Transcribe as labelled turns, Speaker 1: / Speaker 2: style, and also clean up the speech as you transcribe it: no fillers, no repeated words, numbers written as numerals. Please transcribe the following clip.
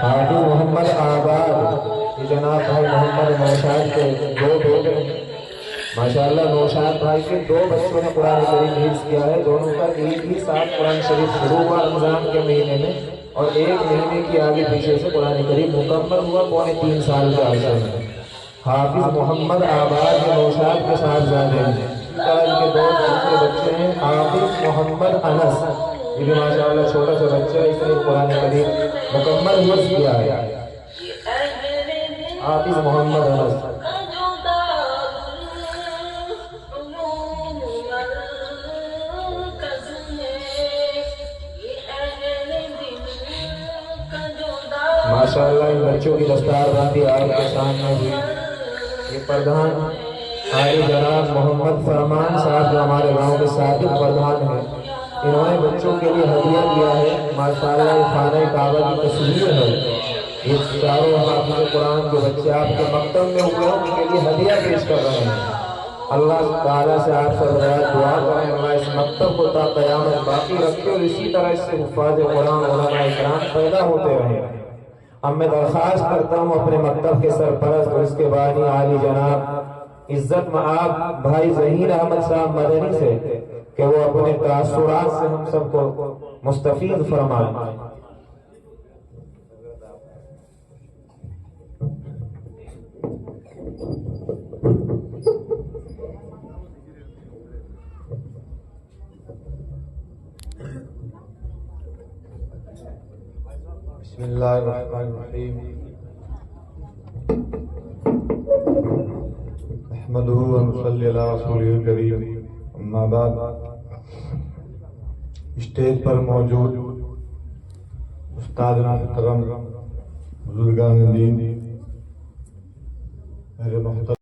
Speaker 1: حافظ محمد آباد جناب بھائی محمد نوشاد کے دو بیٹے ہیں ماشاءاللہ. نوشاد بھائی کے دو بچوں نے قرآن کریم حفظ کیا ہے. دونوں کا ایک ہی ساتھ قرآن شریف شروع ہوا رمضان کے مہینے میں اور ایک مہینے کی آگے پیچھے سے قرآن کریم مکمل ہوا پونے 3 سال کے عرصے میں. حافظ محمد آباد کے نوشاد کے صاحبزادے ہیں. اسی طرح ان کے دو دوسرے بچے ہیں حافظ محمد انس. یہ بھی ماشاءاللہ چھوٹا سا بچہ ہے. اس نے قرآن کریم مکمل حفظ کیا ہے. حافظ محمد انس. ماشاءاللہ ان بچوں کی دستار بندی آپ کے سامنے ہوئی. یہ پردھان عالی جناب محمد فرمان صاحب جو ہمارے گاؤں کے سابق پردھان ہیں. انہوں نے بچوں کے لیے ہدیہ دیا ہے. ماشاءاللہ یہ خانہ کعبہ کی تصویر ہے. یہ چاروں حافظ قرآن کے بچے آپ کے مکتب میں ہوئے ہیں ان کے لیے ہدیہ پیش کر رہے ہیں. اللہ تعالیٰ سے آپ سب دعا کریں اللہ اس مکتب کو تا قیامت باقی رکھے اور اسی طرح اس سے حفاظ قرآن علماء اکرام پیدا ہوتے رہیں. اب میں درخواست کرتا ہوں اپنے مکتب کے سرپرست اور اس کے بانی عالی جناب عزت مآب بھائی ظہیر احمد صاحب مدنی سے کہ وہ اپنے تاثرات سے ہم سب کو مستفید فرمائیں.
Speaker 2: بسم اللہ الرحمن الرحیم. نحمدہ ونصلی علی رسولہ الکریم. اما بعد. اسٹیج پر موجود استاد محترم بزرگان دین، میرے محترم